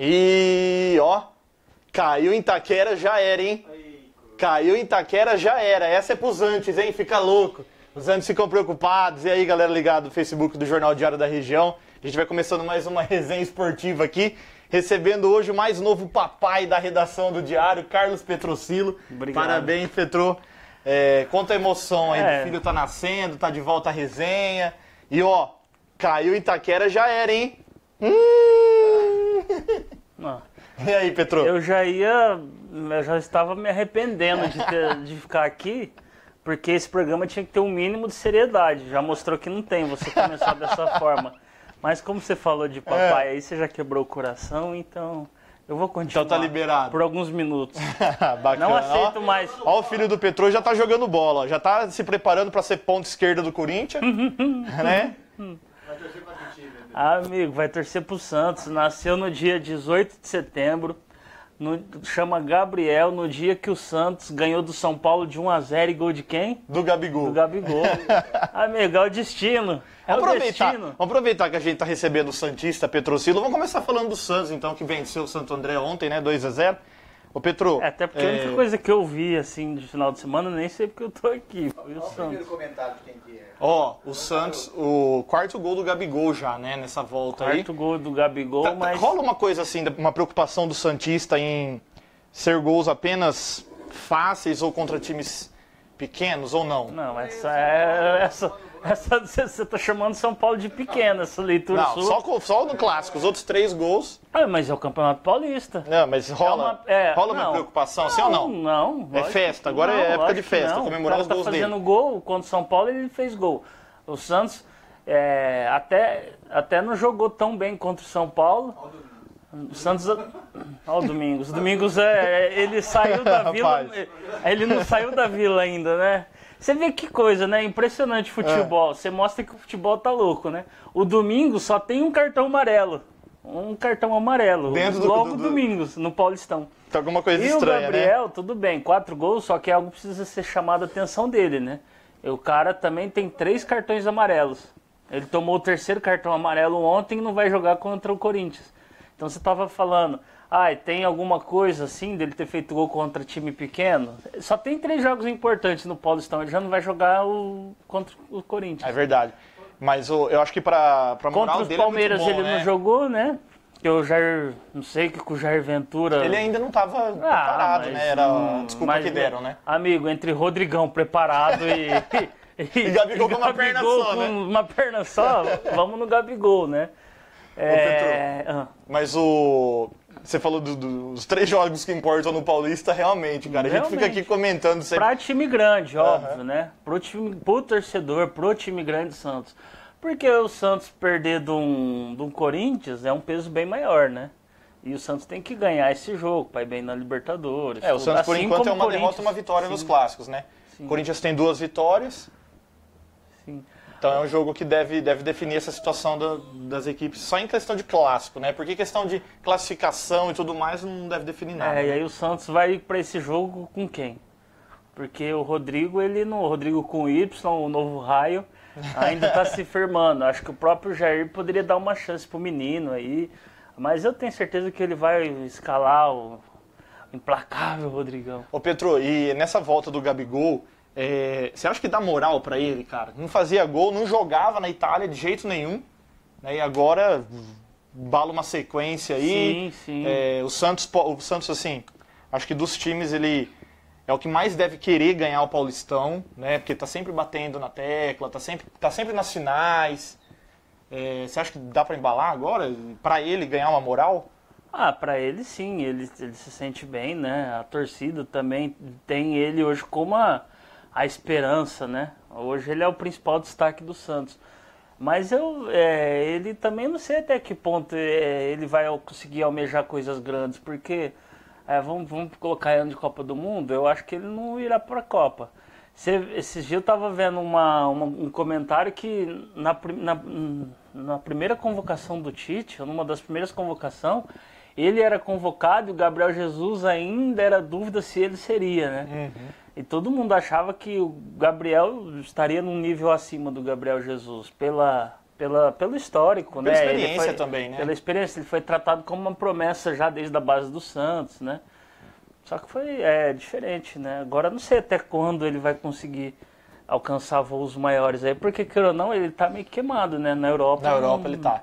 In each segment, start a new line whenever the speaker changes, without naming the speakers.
E, ó, caiu em Itaquera, já era, hein? Caiu em Itaquera, já era. Essa é pros antes, hein? Fica louco. Os antes ficam preocupados. E aí, galera ligada no Facebook do Jornal Diário da Região. A gente vai começando mais uma resenha esportiva aqui. Recebendo hoje o mais novo papai da redação do Diário, Carlos Petrocilo.
Obrigado.
Parabéns, Petro. Conta a emoção aí, o filho tá nascendo, tá de volta à resenha. E ó, caiu em Itaquera, já era, hein? E aí, Petro?
Eu já estava me arrependendo de ficar aqui, porque esse programa tinha que ter um mínimo de seriedade. Já mostrou que não tem, você começar dessa forma. Mas como você falou de papai aí, você já quebrou o coração, então eu vou continuar.
Então tá liberado.
Por alguns minutos.
Bacana.
Não aceito mais.
Ó, o filho do Petro já tá jogando bola, ó, já tá se preparando para ser ponta esquerda do Corinthians, né?
Vai torcer pra que time?
Amigo, vai torcer pro Santos. Nasceu no dia 18 de setembro. Chama Gabriel, no dia que o Santos ganhou do São Paulo de 1-0 e gol de quem?
Do Gabigol.
Do Gabigol. Amigo, é o destino.
Vamos aproveitar que a gente tá recebendo o Santista Petrocilo. Vamos começar falando do Santos, então, que venceu o Santo André ontem, né? 2-0. Ô, Petro...
Até porque a única coisa que eu vi, assim, de final de semana, nem sei porque eu tô aqui. Foi o
Primeiro comentário de quem que é.
Ó, o Santos, o quarto gol do Gabigol já, né? Nessa volta aí.
Quarto gol do Gabigol, mas...
Rola uma coisa assim, uma preocupação do Santista em ser gols apenas fáceis ou contra times pequenos ou não?
Não, essa você tá chamando São Paulo de pequena, essa leitura
não,
sua.
Só no clássico, os outros 3 gols...
Mas é o Campeonato Paulista.
Não, mas rola uma preocupação, sim ou não?
Não.
É festa, agora é época de festa, comemorar os gols dele.
O cara tá fazendo gol, contra o São Paulo ele fez gol. O Santos até não jogou tão bem contra o São Paulo. O Santos... Ó, o Domingos. O Domingos, ele saiu da Vila... Ele não saiu da Vila ainda, né? Você vê que coisa, né? Impressionante futebol. Você mostra que o futebol tá louco, né? O Domingos só tem um cartão amarelo. Um cartão amarelo. Logo Domingos, no Paulistão.
Tá alguma coisa estranha, né?
E o Gabriel, tudo bem, 4 gols, só que algo precisa ser chamado a atenção dele, né? E o cara também tem 3 cartões amarelos. Ele tomou o 3º cartão amarelo ontem e não vai jogar contra o Corinthians. Então você tava falando... tem alguma coisa assim dele ter feito gol contra time pequeno? Só tem 3 jogos importantes no Paulistão, ele já não vai jogar contra o Corinthians.
É verdade. Mas eu acho que pra moral
contra os
dele
Palmeiras
é muito bom,
ele
né?
não jogou, né? Que o Jair, não sei que o Jair Ventura...
Ele ainda não estava preparado, né? Era a desculpa que deram, né?
Amigo, entre Rodrigão preparado
e Gabigol com uma perna só, né?
Uma perna só, vamos no Gabigol, né?
Mas você falou dos 3 jogos que importam no Paulista, realmente, cara. A gente fica aqui comentando sempre.
Pra time grande, óbvio, né? Pro torcedor, pro time grande do Santos. Porque o Santos perder de um Corinthians é um peso bem maior, né? E o Santos tem que ganhar esse jogo para ir bem na Libertadores.
O Santos, por enquanto, é uma derrota e uma vitória
sim,
nos clássicos, né? O Corinthians tem 2 vitórias.
Sim.
Então é um jogo que deve definir essa situação das equipes só em questão de clássico, né? Porque questão de classificação e tudo mais não deve definir nada.
E aí o Santos vai para esse jogo com quem? Porque o Rodrigo, o Rodrigo com Y, o novo raio, ainda está se firmando. Acho que o próprio Jair poderia dar uma chance pro menino aí. Mas eu tenho certeza que ele vai escalar o implacável Rodrigão.
Ô Petro, e nessa volta do Gabigol, você acha que dá moral pra ele, cara? Não fazia gol, não jogava na Itália de jeito nenhum, né? E agora bala uma sequência aí.
Sim.
O Santos, assim, acho que dos times ele é o que mais deve querer ganhar o Paulistão, né? Porque tá sempre batendo na tecla, tá sempre nas finais. Você acha que dá pra embalar agora? Pra ele ganhar uma moral?
Pra ele sim, ele se sente bem, né? A torcida também tem ele hoje como a esperança, né? Hoje ele é o principal destaque do Santos. Mas ele também não sei até que ponto ele vai conseguir almejar coisas grandes, porque vamos colocar ano de Copa do Mundo, eu acho que ele não irá para a Copa. Esses dias eu estava vendo um comentário que na primeira convocação do Tite, numa das primeiras convocações, ele era convocado e o Gabriel Jesus ainda era dúvida se ele seria, né? Uhum. E todo mundo achava que o Gabriel estaria num nível acima do Gabriel Jesus, pela Pelo histórico,
Pela
né?
experiência também, né?
Pela experiência, ele foi tratado como uma promessa já desde a base do Santos, né? Só que foi diferente, né? Agora não sei até quando ele vai conseguir alcançar voos maiores aí, porque, queira ou não, ele tá meio queimado, né? Na Europa.
Na Europa ele tá.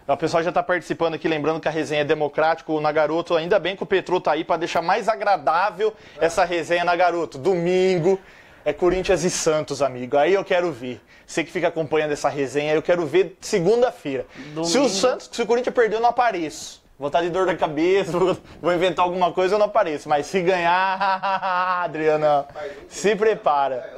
O pessoal já tá participando aqui, lembrando que a resenha é democrática, o Nagaroto, ainda bem que o Petro tá aí para deixar mais agradável essa resenha Nagaroto. Domingo é Corinthians e Santos, amigo. Aí eu quero ver. Você que fica acompanhando essa resenha, eu quero ver segunda-feira. Se o Corinthians perder, eu não apareço. Vou estar de dor na cabeça, vou inventar alguma coisa, eu não apareço. Mas se ganhar, Adriana, se prepara.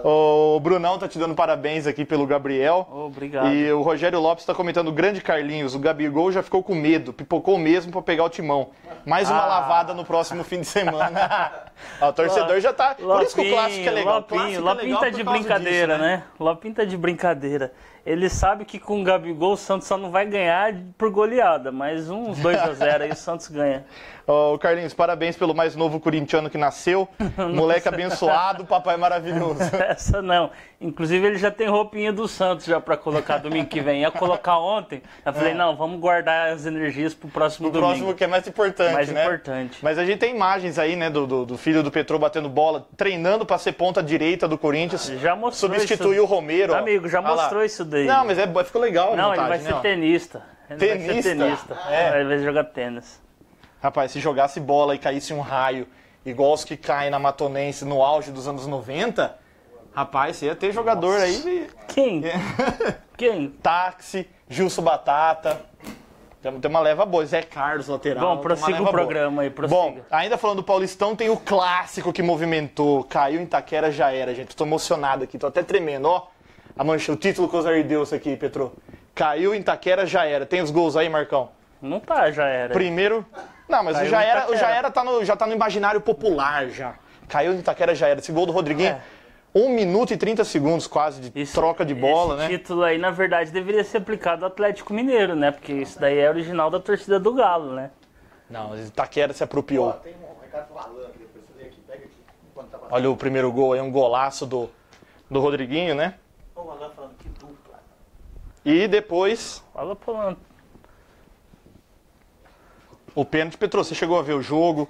O Brunão tá te dando parabéns aqui pelo Gabriel.
Obrigado.
E o Rogério Lopes tá comentando, grande Carlinhos, o Gabigol já ficou com medo, pipocou mesmo pra pegar o timão. Mais uma lavada no próximo fim de semana. O torcedor já tá... Por isso que o clássico é legal.
Lopinho tá de brincadeira,
disso,
né? Lopinho tá de brincadeira. Ele sabe que com o Gabigol o Santos só não vai ganhar por goleada, mas uns 2-0 aí o Santos ganha.
Ô, Carlinhos, parabéns pelo mais novo corintiano que nasceu. Moleque abençoado, papai maravilhoso.
Essa não. Inclusive ele já tem roupinha do Santos já pra colocar domingo que vem. Ia colocar ontem. Eu falei, não, vamos guardar as energias pro próximo domingo.
O próximo que é mais importante,
mais
né?
importante.
Mas a gente tem imagens aí, né, do filho do Petro batendo bola, treinando pra ser ponta direita do Corinthians.
Já mostrou
substituiu
isso.
o Romero.
Amigo, já mostrou isso daí.
Não, mas ficou legal a
Não,
montagem,
ele vai ser tenista.
Tenista?
Vai ser tenista.
É.
Ele vai jogar tênis.
Rapaz, se jogasse bola e caísse um raio, igual os que caem na Matonense no auge dos anos 90, rapaz, você ia ter jogador aí...
Quem? Quem?
Táxi, Gilson Batata... Tem uma leva boa, Zé Carlos, lateral.
Bom, prossiga o programa aí, prossiga.
Bom, ainda falando do Paulistão, tem o clássico que movimentou. Caiu em Itaquera, já era, gente. Tô emocionado aqui, tô até tremendo, ó. A mancha, o título que o Osar deu aqui, Petro. Caiu em Itaquera, já era. Tem os gols aí, Marcão?
Não tá, já era.
Primeiro... Não, mas o já era já tá no imaginário popular, já. Caiu em Itaquera, já era. Esse gol do Rodriguinho... 1 minuto e 30 segundos quase de troca de bola, né?
Esse título aí, na verdade, deveria ser aplicado ao Atlético Mineiro, né? Porque isso daí é original da torcida do Galo, né?
Não, mas Itaquera se apropriou.
Tem um recado do Alan aqui, depois você lê aqui, pega aqui. Enquanto tá passando.
Olha o primeiro gol aí, um golaço do Rodriguinho, né?
O Alan falando que dupla.
E depois...
Fala pulando.
O pênalti, Petro, você chegou a ver o jogo...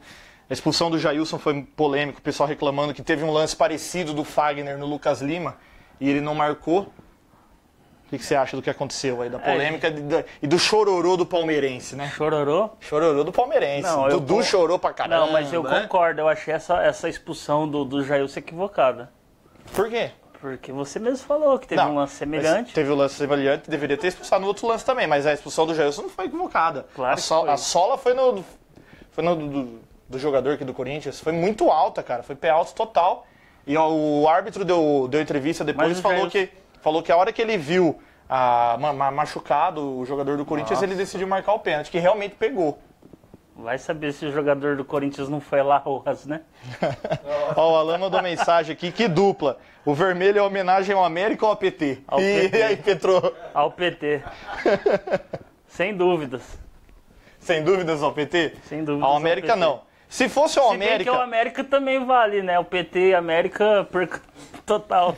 A expulsão do Jailson foi polêmico, o pessoal reclamando que teve um lance parecido do Fagner no Lucas Lima e ele não marcou. O que você acha do que aconteceu aí, da polêmica e do chororô do palmeirense, né?
Chororô?
Chororô do palmeirense.
Não,
Dudu chorou pra caramba.
Não, mas eu concordo, eu achei essa expulsão do Jailson equivocada.
Por quê?
Porque você mesmo falou que teve um lance semelhante.
Teve um lance semelhante, deveria ter expulsado no outro lance também, mas a expulsão do Jailson não foi equivocada.
Claro
a sola foi do jogador aqui do Corinthians, foi muito alta, cara, foi pé alto total. E ó, o árbitro deu entrevista depois e falou que a hora que ele viu machucado o jogador do Corinthians, ele decidiu marcar o pênalti, que realmente pegou.
Vai saber se o jogador do Corinthians não foi lá Rojas, né?
Ó, o Alan mandou mensagem aqui, que dupla. O vermelho é homenagem ao América ou ao PT?
Ao PT.
E aí, Petro?
Ao PT. Sem dúvidas.
Sem dúvidas ao PT?
Sem dúvidas
ao América
ao PT.
não. Se fosse ao América...
Se bem que o América também vale, né? O PT e América total.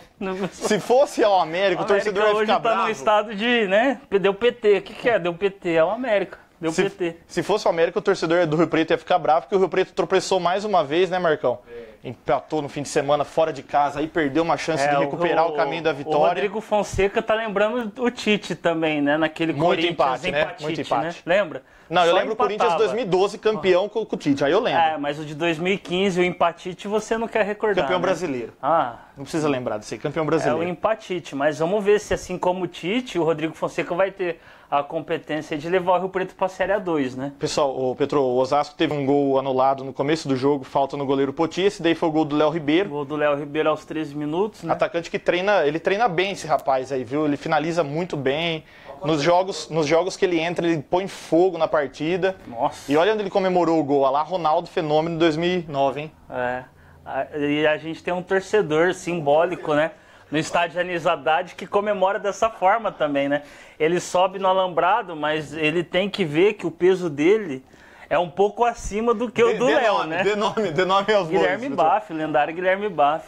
Se fosse ao América, o torcedor ia ficar bravo.
Hoje tá no estado de, né? Deu PT. O que é? Deu PT. É o América. Deu PT.
Se fosse o América, o torcedor do Rio Preto ia ficar bravo, porque o Rio Preto tropeçou mais uma vez, né, Marcão? Empatou no fim de semana fora de casa, aí perdeu uma chance de recuperar o caminho da vitória.
O Rodrigo Fonseca tá lembrando o Tite também, né? Naquele
muito
Corinthians,
empate, né? Muito empate.
Né? Lembra?
Não, eu
Só
lembro o Corinthians 2012 campeão com o Tite, aí eu lembro.
É, mas o de 2015, o empatite, você não quer recordar.
Campeão
né?
brasileiro.
Ah.
Não precisa lembrar disso aí, campeão
É
brasileiro.
o empatite, mas vamos ver se assim como o Tite, o Rodrigo Fonseca vai ter a competência de levar o Rio Preto pra Série A2, né?
Pessoal, o Osasco teve um gol anulado no começo do jogo, falta no goleiro Poti, esse daí foi o gol do Léo Ribeiro.
O gol do Léo Ribeiro aos 13 minutos, né?
Atacante que ele treina bem esse rapaz aí, viu? Ele finaliza muito bem. Nos jogos que ele entra, ele põe fogo na partida.
Nossa.
E olha onde ele comemorou o gol, olha lá, Ronaldo Fenômeno 2009, hein?
É. E a gente tem um torcedor simbólico, né? No estádio Anissadade, que comemora dessa forma também, né? Ele sobe no alambrado, mas ele tem que ver que o peso dele é um pouco acima do que o do Léo, né?
Dê nome aos
Guilherme
bois,
Baff, lendário Guilherme Baff.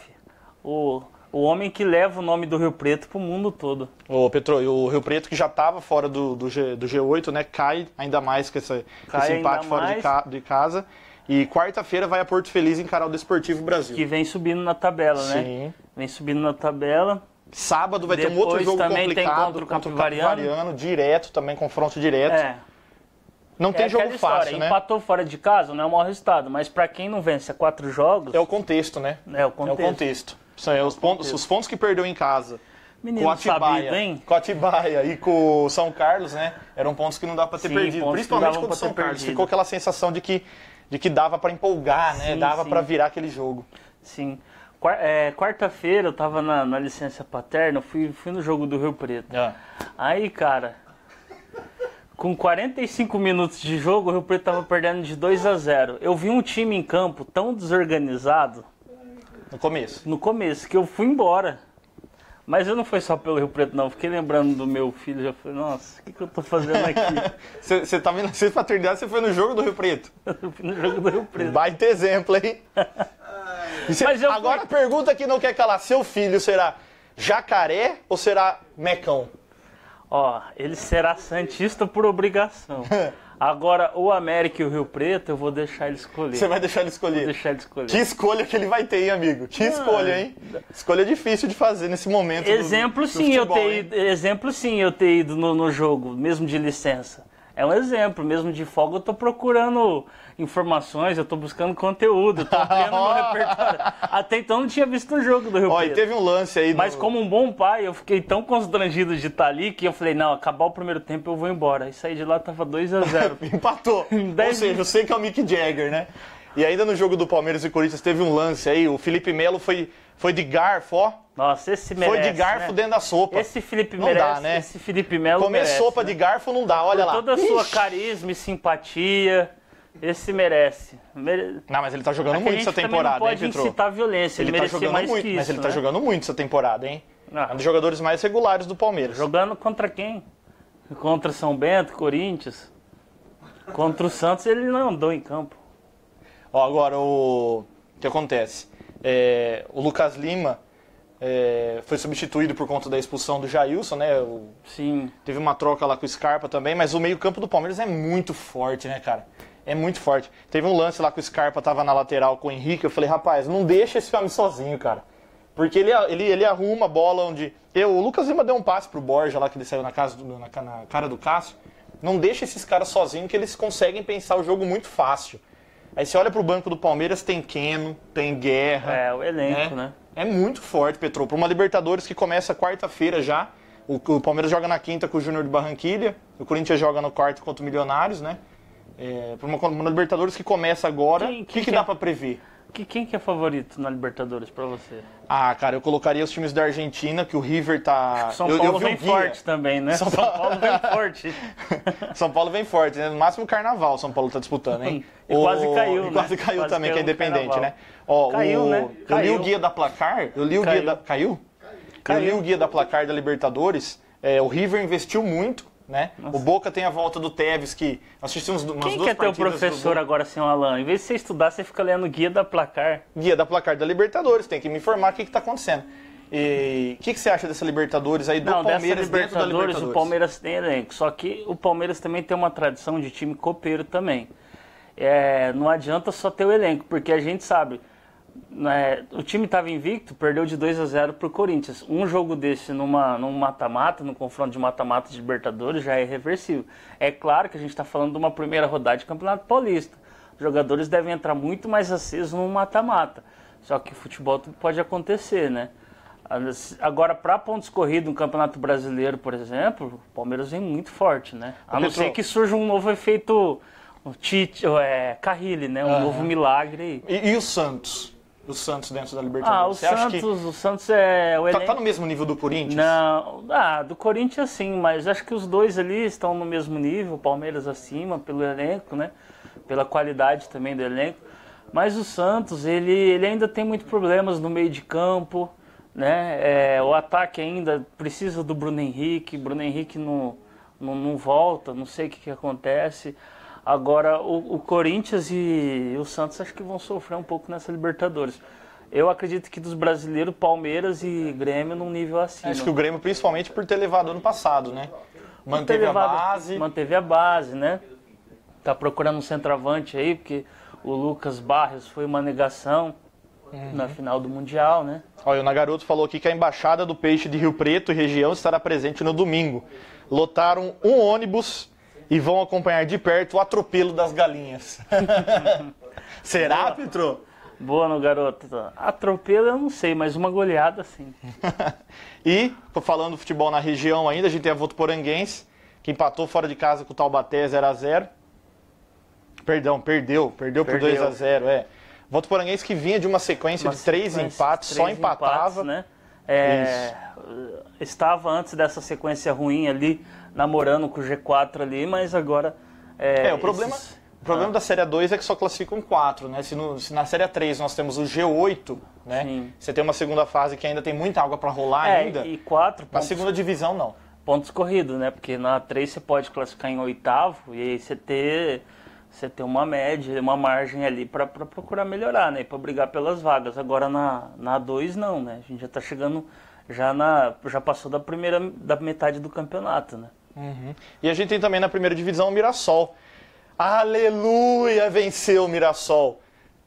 O O homem que leva o nome do Rio Preto pro mundo todo.
Ô, Petro, e o Rio Preto, que já estava fora do G8, né? Cai ainda mais com esse empate fora de casa. E quarta-feira vai a Porto Feliz encarar o Desportivo Brasil.
Que vem subindo na tabela, né?
Sim.
Vem subindo na tabela.
Sábado vai ter um
Depois
outro jogo
também
complicado
tem
contra o Capivariano, direto também, confronto direto.
É.
Não tem jogo
aquela
fácil,
história,
né?
Empatou fora de casa, não é o maior resultado. Mas pra quem não vence a 4 jogos...
É o contexto, né?
É o contexto.
São os pontos que perdeu em casa.
Menino
Com o Atibaia,
sabido, hein?
com o Atibaia e com o São Carlos, né? Eram pontos que não dá pra ter
Sim,
perdido.
pontos
Principalmente
que não
com o
davam pra
São
ter
Carlos.
perdido.
Ficou aquela sensação de que dava pra empolgar, né?
Sim,
Dava
sim.
pra virar aquele jogo.
Sim. Quarta-feira eu tava na licença paterna, fui no jogo do Rio Preto. Aí, cara, com 45 minutos de jogo, o Rio Preto tava perdendo de 2-0. Eu vi um time em campo tão desorganizado
No começo.
que eu fui embora. Mas eu não foi só pelo Rio Preto, não. Fiquei lembrando do meu filho. Já falei, nossa, o que eu tô fazendo aqui?
Você tá vendo a paternidade, você foi no jogo do Rio Preto.
Eu fui no jogo do Rio Preto.
Baita exemplo, hein?
Mas eu
Agora
fui-
a pergunta que não quer calar: seu filho será jacaré ou será mecão?
Ó, ele será santista por obrigação. Agora, o América e o Rio Preto, eu vou deixar ele escolher.
Você vai deixar ele
Vou
escolher.
deixar ele escolher.
Que escolha que ele vai ter, hein, amigo? Que escolha, hein? Escolha difícil de fazer nesse momento.
Exemplo,
do
sim,
futebol,
exemplo sim, eu ter ido no jogo, mesmo de licença. É um exemplo, mesmo de folga eu tô procurando informações, eu tô buscando conteúdo, eu tô ampliando meu repertório. Até então eu não tinha visto o jogo do Rio
Ó, e
Preto.
teve um lance aí.
Mas como um bom pai, eu fiquei tão constrangido de estar ali que eu falei, não, acabar o primeiro tempo eu vou embora. E saí de lá, tava 2-0.
Empatou. Ou seja, eu sei que é o Mick Jagger, né? E ainda no jogo do Palmeiras e Corinthians teve um lance aí, o Felipe Melo foi de garfo, ó.
Nossa, esse merece,
Foi de garfo
né?
dentro da sopa.
Esse Felipe
Não
merece,
dá, né?
esse Felipe Melo
Comer
merece,
sopa
né?
de garfo não dá, olha lá.
Toda a sua
Ixi.
carisma e simpatia, esse merece.
Não, mas ele tá jogando
É que
muito
a
essa
gente
temporada,
também
hein,
não pode
Petro?
incitar violência, ele
Ele tá
merecia
jogando
mais
muito,
que isso,
mas ele
né?
tá jogando muito essa temporada, hein?
Ah.
É um dos jogadores mais regulares do Palmeiras.
Jogando contra quem? Contra São Bento, Corinthians. Contra o Santos ele não andou em campo.
Ó, agora, o que acontece? O Lucas Lima foi substituído por conta da expulsão do Jailson, né?
Sim.
Teve uma troca lá com o Scarpa também, mas o meio-campo do Palmeiras é muito forte, né, cara? É muito forte. Teve um lance lá que o Scarpa tava na lateral com o Henrique, eu falei, rapaz, não deixa esse homem sozinho, cara. Porque ele arruma a bola onde... O Lucas Lima deu um passe pro Borja lá, que ele saiu na cara do Cássio. Não deixa esses caras sozinhos, que eles conseguem pensar o jogo muito fácil. Aí você olha pro banco do Palmeiras, tem Keno, tem Guerra.
É, o elenco, né?
É muito forte, Petro. Para uma Libertadores que começa quarta-feira já. O Palmeiras joga na quinta com o Júnior de Barranquilha. O Corinthians joga no quarto contra o Milionários, né? Para uma Libertadores que começa agora, o que dá para prever?
Quem que é favorito na Libertadores pra você?
Ah, cara, eu colocaria os times da Argentina, que o River tá...
São Paulo vem forte também, né? São Paulo vem forte.
São Paulo vem forte, né? No máximo Carnaval São Paulo tá disputando, hein?
E quase caiu,
e
né?
quase caiu também, que é
caiu no
independente,
Carnaval.
né? Ó,
Caiu, né?
Eu li
Caiu.
o guia da Placar, Caiu?
Caiu.
Eu li o guia da Placar da Libertadores, o River investiu muito, né? O Boca tem a volta do Tevez, que nós assistimos umas
Quem
duas
que é teu
partidas
professor agora, senhor Alan? Em vez de você estudar, você fica lendo guia da Placar.
Guia da Placar da Libertadores, tem que me informar o que tá acontecendo. E o que você acha dessa Libertadores aí do
Não, dessa
Palmeiras dentro da Libertadores?
o Palmeiras tem elenco. Só que o Palmeiras também tem uma tradição de time copeiro também. Não adianta só ter o elenco, porque a gente sabe, né, o time estava invicto, perdeu de 2-0 pro Corinthians. Um jogo desse num mata-mata, num confronto de mata-mata de Libertadores, já é irreversível. É claro que a gente está falando de uma primeira rodada de Campeonato Paulista. Os jogadores devem entrar muito mais acesos num mata-mata. Só que o futebol tudo pode acontecer, né? Agora, para pontos corridos no Campeonato Brasileiro, por exemplo, o Palmeiras vem muito forte, né? A não ser que surja um novo efeito Carrilli, né? Um novo milagre aí.
E o Santos? O Santos dentro da Libertadores?
O Santos é o elenco...
Tá no mesmo nível do Corinthians?
Não, do Corinthians sim, mas acho que os dois ali estão no mesmo nível, o Palmeiras acima pelo elenco, né? Pela qualidade também do elenco. Mas o Santos, ele ainda tem muitos problemas no meio de campo, né? O ataque ainda precisa do Bruno Henrique não volta, não sei o que acontece. Agora, o Corinthians e o Santos acho que vão sofrer um pouco nessa Libertadores. Eu acredito que dos brasileiros, Palmeiras e Grêmio num nível acima.
Acho que o Grêmio, principalmente por ter levado ano passado, né? Manteve a base.
Manteve a base, né? Tá procurando um centroavante aí, porque o Lucas Barrios foi uma negação na final do Mundial, né?
Olha, o Nagaroto falou aqui que a Embaixada do Peixe de Rio Preto e região estará presente no domingo. Lotaram um ônibus e vão acompanhar de perto o atropelo das galinhas. Será, Petro?
Boa, no garoto. Atropelo eu não sei, mas uma goleada sim.
E, falando do futebol na região ainda, a gente tem a Votuporanguense, que empatou fora de casa com o Taubaté 0x0. Perdeu por 2x0, é. Votuporanguense que vinha de uma sequência de 3 empates, só empatava.
Né? Estava antes dessa sequência ruim ali, namorando com o G4 ali, mas agora...
O problema da Série 2 é que só classificam 4, né? Se na Série 3 nós temos o G8, né?
Sim.
Você tem uma segunda fase que ainda tem muita água para rolar ainda.
E 4 pontos.
Na segunda divisão, não.
Pontos corridos, né? Porque na 3 você pode classificar em 8º e aí você ter uma média, uma margem ali para procurar melhorar, né? Para brigar pelas vagas. Agora na 2 não, né? A gente já tá chegando, já passou da metade do campeonato, né?
Uhum. E a gente tem também na primeira divisão o Mirassol. Aleluia! Venceu o Mirassol.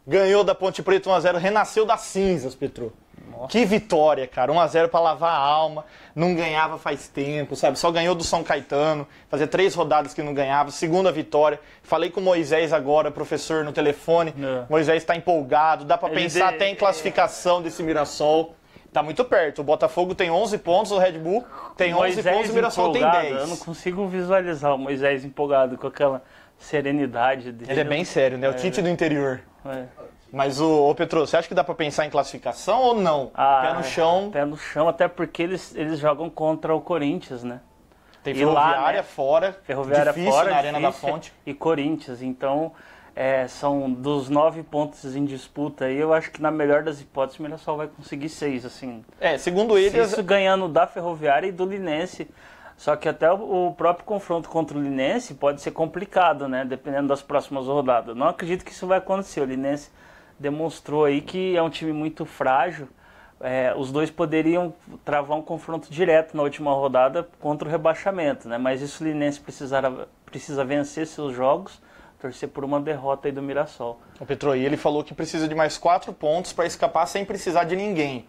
Ganhou da Ponte Preta 1x0, renasceu das cinzas, Petro. Nossa. Que vitória, cara. 1x0 para lavar a alma. Não ganhava faz tempo, sabe? Só ganhou do São Caetano. Fazia 3 rodadas que não ganhava. Segunda vitória. Falei com o Moisés agora, professor, no telefone. Moisés está empolgado. Dá para pensar até em classificação desse Mirassol. Tá muito perto. O Botafogo tem 11 pontos, o Red Bull tem 11 pontos e o Mirassol tem 10.
Eu não consigo visualizar o Moisés empolgado com aquela serenidade dele.
Ele é bem sério, né? O Tite do interior. Mas, ô Petro, você acha que dá pra pensar em classificação ou não? Pé no chão.
Pé no chão, até porque eles jogam contra o Corinthians, né?
Tem Ferroviária fora.
Ferroviária
difícil
fora,
na Arena da Fonte.
E Corinthians. Então, são dos 9 pontos em disputa aí, eu acho que na melhor das hipóteses o Mirassol vai conseguir 6, assim.
Segundo eles...
Isso ganhando da Ferroviária e do Linense. Só que até o próprio confronto contra o Linense pode ser complicado, né? Dependendo das próximas rodadas. Não acredito que isso vai acontecer. O Linense demonstrou aí que é um time muito frágil. Os dois poderiam travar um confronto direto na última rodada contra o rebaixamento, né? Mas isso o Linense precisa vencer seus jogos, torcer por uma derrota aí do Mirassol.
O Petro, e ele falou que precisa de mais 4 pontos para escapar sem precisar de ninguém.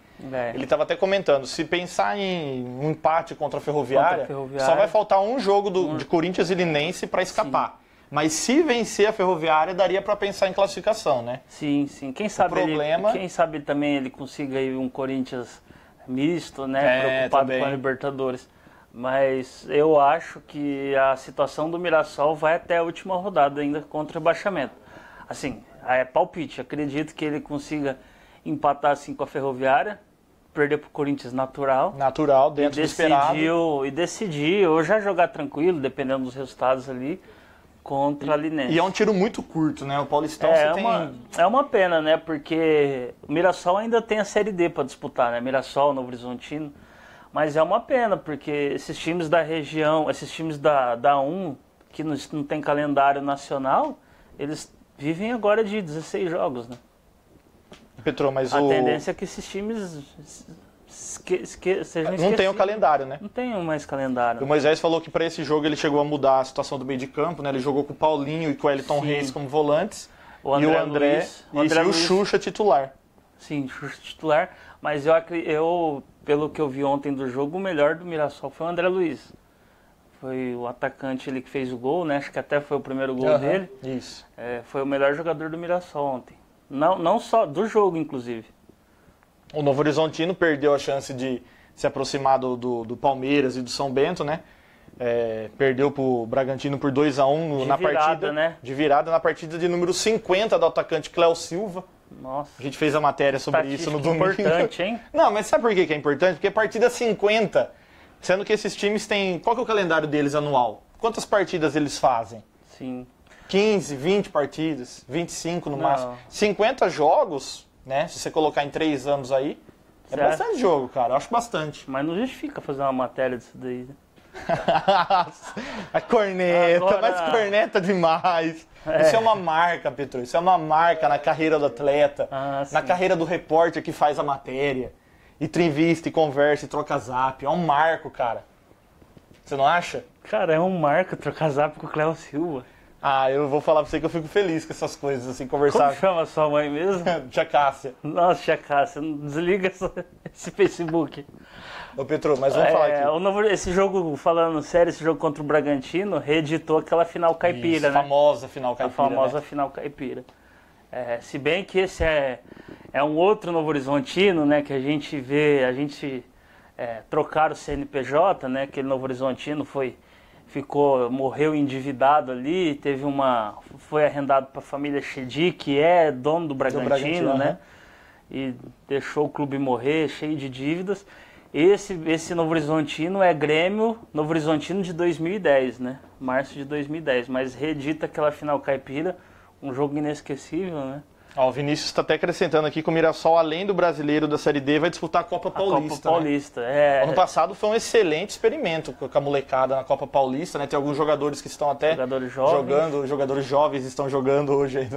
Ele estava até comentando, se pensar em um empate contra a Ferroviária, só vai faltar um jogo de Corinthians e Linense para escapar. Sim. Mas se vencer a Ferroviária, daria para pensar em classificação, né?
Sim. Quem sabe também ele consiga aí um Corinthians misto, né? Preocupado com a Libertadores. Mas eu acho que a situação do Mirassol vai até a última rodada ainda contra o rebaixamento. Assim, palpite. Acredito que ele consiga empatar assim com a Ferroviária, perder pro Corinthians natural.
Natural, dentro do esperado.
E decidir, ou já jogar tranquilo, dependendo dos resultados ali, contra a Linense.
E é um tiro muito curto, né? O Paulistão
é uma pena, né? Porque o Mirassol ainda tem a Série D para disputar, né? Mirassol, Novo Horizontino. Mas é uma pena, porque esses times da região, esses times da 1, que não tem calendário nacional, eles vivem agora de 16 jogos, né?
Petro, mas
a tendência é que esses times sejam
não tem o calendário, né?
Não tem mais calendário.
O Moisés falou que para esse jogo ele chegou a mudar a situação do meio de campo, né? Ele jogou com o Paulinho e com o Elton Reis como volantes. E o André e o Xuxa titular.
Sim, Xuxa titular. Mas eu, pelo que eu vi ontem do jogo, o melhor do Mirassol foi o André Luiz. Foi o atacante ali que fez o gol, né? Acho que até foi o primeiro gol dele.
Isso.
Foi o melhor jogador do Mirassol ontem. Não só do jogo, inclusive.
O Novo Horizontino perdeu a chance de se aproximar do Palmeiras e do São Bento, né? Perdeu para o Bragantino por 2x1 na partida,
né?
De virada na partida de número 50 do atacante Cléo Silva.
Nossa.
A gente fez a matéria sobre isso no domingo.
Importante, hein?
Não, mas sabe por que é importante? Porque é partida 50, sendo que esses times têm... Qual que é o calendário deles anual? Quantas partidas eles fazem?
Sim.
15, 20 partidas, 25 no máximo. 50 jogos, né? Se você colocar em 3 anos aí, é bastante jogo, cara. Eu acho bastante.
Mas não justifica fazer uma matéria disso daí, né?
A corneta, mas corneta demais. Isso é uma marca, Petro. Isso é uma marca na carreira do atleta, na carreira do repórter que faz a matéria. Entrevista, e conversa, e troca zap. É um marco, cara. Você não acha?
Cara, é um marco trocar zap com o Cléo Silva.
Ah, eu vou falar pra você que eu fico feliz com essas coisas, assim, conversar.
Como chama sua mãe mesmo?
Tia Cássia.
Nossa, tia Cássia, desliga esse Facebook.
Ô, Petro, mas vamos falar aqui.
Esse jogo, falando sério, esse jogo contra o Bragantino, reeditou aquela final caipira,
Isso,
né?
Famosa final caipira.
A famosa final caipira. Se bem que esse é um outro Novo Horizontino, né? Que a gente vê, trocar o CNPJ, né? Aquele Novo Horizontino morreu endividado ali, foi arrendado para a família Chedi, que é dono do Bragantino, né? E deixou o clube morrer, cheio de dívidas. Esse Novo Horizontino é Grêmio Novo Horizontino de 2010, né? Março de 2010, mas reedita aquela final caipira, um jogo inesquecível, né?
Ó, o Vinícius está até acrescentando aqui que o Mirassol, além do brasileiro da Série D, vai disputar a Copa Paulista.
Copa Paulista,
né? Ano passado foi um excelente experimento com a molecada na Copa Paulista, né? Tem alguns jogadores que estão até jogadores jovens estão jogando hoje aí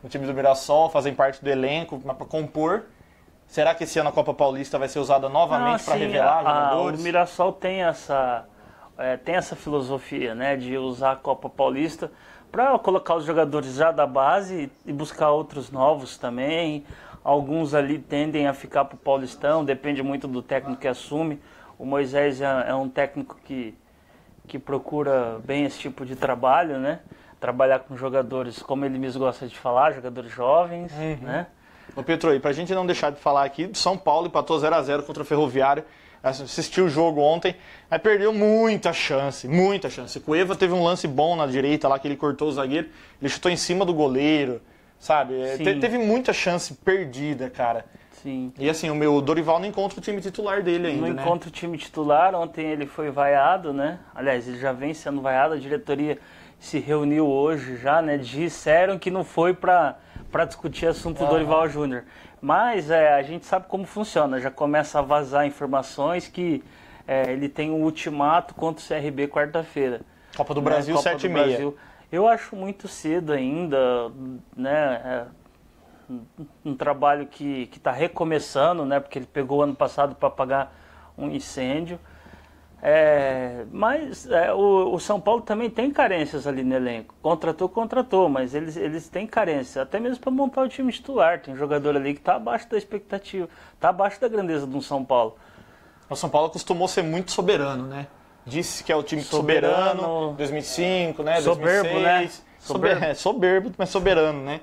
no time do Mirassol, fazem parte do elenco, para compor. Será que esse ano a Copa Paulista vai ser usada novamente para revelar jogadores?
O Mirassol tem essa filosofia, né, de usar a Copa Paulista para colocar os jogadores já da base e buscar outros novos também. Alguns ali tendem a ficar para o Paulistão, depende muito do técnico que assume. O Moisés é um técnico que procura bem esse tipo de trabalho, né? Trabalhar com jogadores, como ele mesmo gosta de falar, jogadores jovens, né?
Ô Petro, e pra gente não deixar de falar aqui, São Paulo empatou 0-0 contra o Ferroviário. Assistiu o jogo ontem, aí perdeu muita chance, muita chance. O Cueva teve um lance bom na direita lá, que ele cortou o zagueiro, ele chutou em cima do goleiro, sabe? Teve muita chance perdida, cara.
Sim.
E assim, o Dorival não encontra o time titular dele ainda, né?
Não encontra o time titular, ontem ele foi vaiado, né? Aliás, ele já vem sendo vaiado, a diretoria se reuniu hoje já, né? Disseram que não foi para discutir assunto do Dorival Júnior. Mas a gente sabe como funciona, já começa a vazar informações que ele tem um ultimato contra o CRB quarta-feira.
Copa do Brasil, 7h30.
Eu acho muito cedo ainda, né? Um trabalho que está recomeçando, né? Porque ele pegou o ano passado para apagar um incêndio. Mas o São Paulo também tem carências ali no elenco. Contratou, mas eles têm carência, até mesmo para montar o time titular. Tem jogador ali que está abaixo da expectativa, está abaixo da grandeza do São Paulo.
O São Paulo costumou ser muito soberano, né? Disse que é o time soberano 2005, né?
Soberbo,
2006.
Né?
Soberbo, mas soberano, né?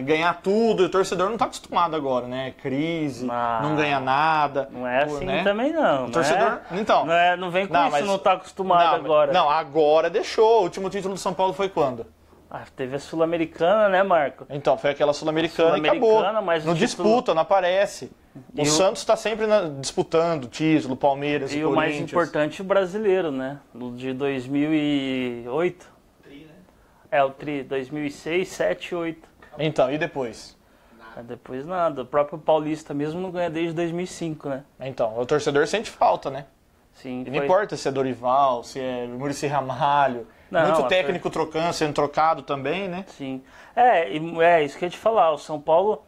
Ganhar tudo, e o torcedor não está acostumado agora, né? Crise, não ganha nada.
Não é assim, né? Também não.
O torcedor, então,
não vem com isso, não está acostumado agora.
Não, agora deixou. O último título do São Paulo foi quando?
Teve a Sul-Americana, né, Marco?
Então, foi aquela Sul-Americana e acabou.
Mas
não disputa, não aparece. O Santos está sempre disputando título, Palmeiras e Corinthians.
E o mais importante, o brasileiro, né? De 2008.
Tri, né?
O Tri, 2006, 7, 8.
Então, e depois?
Depois nada. O próprio Paulista mesmo não ganha desde 2005, né?
Então, o torcedor sente falta, né?
Sim.
E não importa se é Dorival, se é Muricy Ramalho. Muito técnico sendo trocado também, né?
Sim. Isso que eu ia te falar. O São Paulo,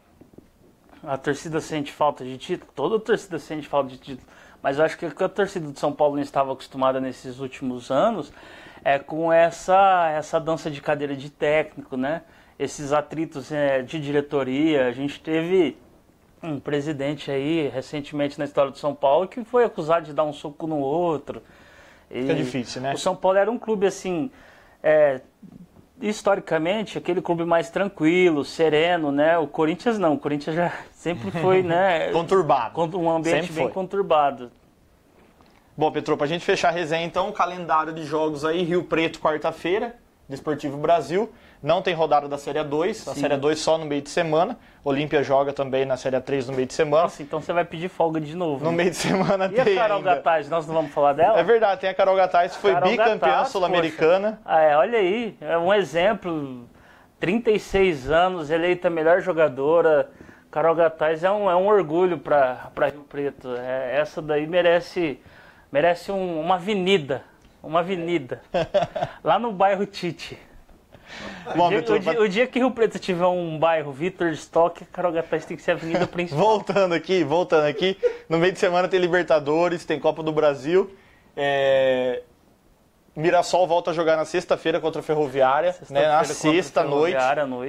a torcida sente falta de título. Toda a torcida sente falta de título. Mas eu acho que a torcida do São Paulo não estava acostumada nesses últimos anos com essa dança de cadeira de técnico, né? Esses atritos de diretoria. A gente teve um presidente aí, recentemente na história do São Paulo, que foi acusado de dar um soco no outro.
Fica difícil, né?
O São Paulo era um clube, assim, historicamente, aquele clube mais tranquilo, sereno, né? O Corinthians não. O Corinthians já sempre foi, né?
Conturbado.
Um ambiente bem conturbado.
Bom, Petro, pra gente fechar a resenha, então, o calendário de jogos aí, Rio Preto, quarta-feira, Desportivo Brasil. Não tem rodada da Série A2,
Sim.
A Série A2 só no meio de semana. Olímpia joga também na Série A3 no meio de semana.
Nossa, então você vai pedir folga de novo.
No meio de semana
tem. E a Carol Gataz, nós não vamos falar dela?
É verdade, tem a Carol Gataz, que foi bicampeã sul-americana.
Olha aí, é um exemplo. 36 anos, eleita a melhor jogadora. Carol Gataz é um orgulho para Rio Preto. Essa daí merece uma avenida. Uma avenida. Lá no bairro Tite.
Bom, Petro,
O dia que Rio Preto tiver um bairro Vitor Stock, Carogatás tem que ser a avenida principal.
voltando aqui, no meio de semana tem Libertadores, tem Copa do Brasil. Mirassol volta a jogar na sexta-feira contra a Ferroviária, né? Na sexta-noite.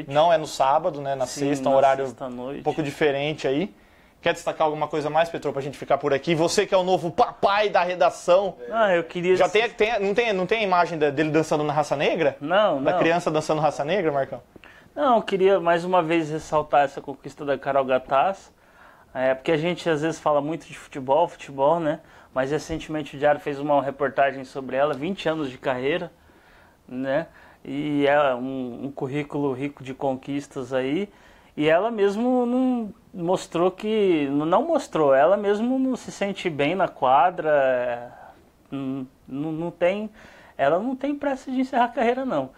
Não é no sábado, né? Na sexta, um horário um pouco diferente aí. Quer destacar alguma coisa mais, Petro, pra gente ficar por aqui? Você que é o novo papai da redação.
Eu queria...
Já não tem a imagem dele dançando na Raça Negra?
Não.
Da criança dançando Raça Negra, Marcão?
Não, eu queria mais uma vez ressaltar essa conquista da Carogatás. Porque a gente às vezes fala muito de futebol, né? Mas recentemente o Diário fez uma reportagem sobre ela, 20 anos de carreira, né? E é um currículo rico de conquistas aí. E ela mesmo não mostrou que... Não mostrou, ela mesmo não se sente bem na quadra. Ela não tem pressa de encerrar a carreira, não.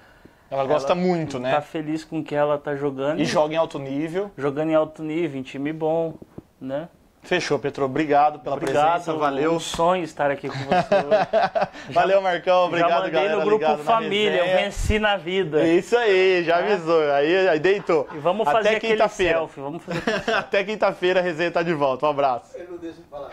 Ela gosta muito, né?
Tá feliz com o que ela tá jogando.
E joga em alto nível.
Jogando em alto nível, em time bom, né?
Fechou, Petro. Obrigado pela presença. Valeu.
Um sonho estar aqui com você hoje.
Valeu, Marcão. Obrigado,
já mandei
galera.
No grupo Família, eu venci na vida.
Isso aí, já avisou. Aí deitou.
E vamos fazer aquele selfie. Vamos fazer
Até quinta-feira a resenha tá de volta. Um abraço.
Eu não deixo de falar.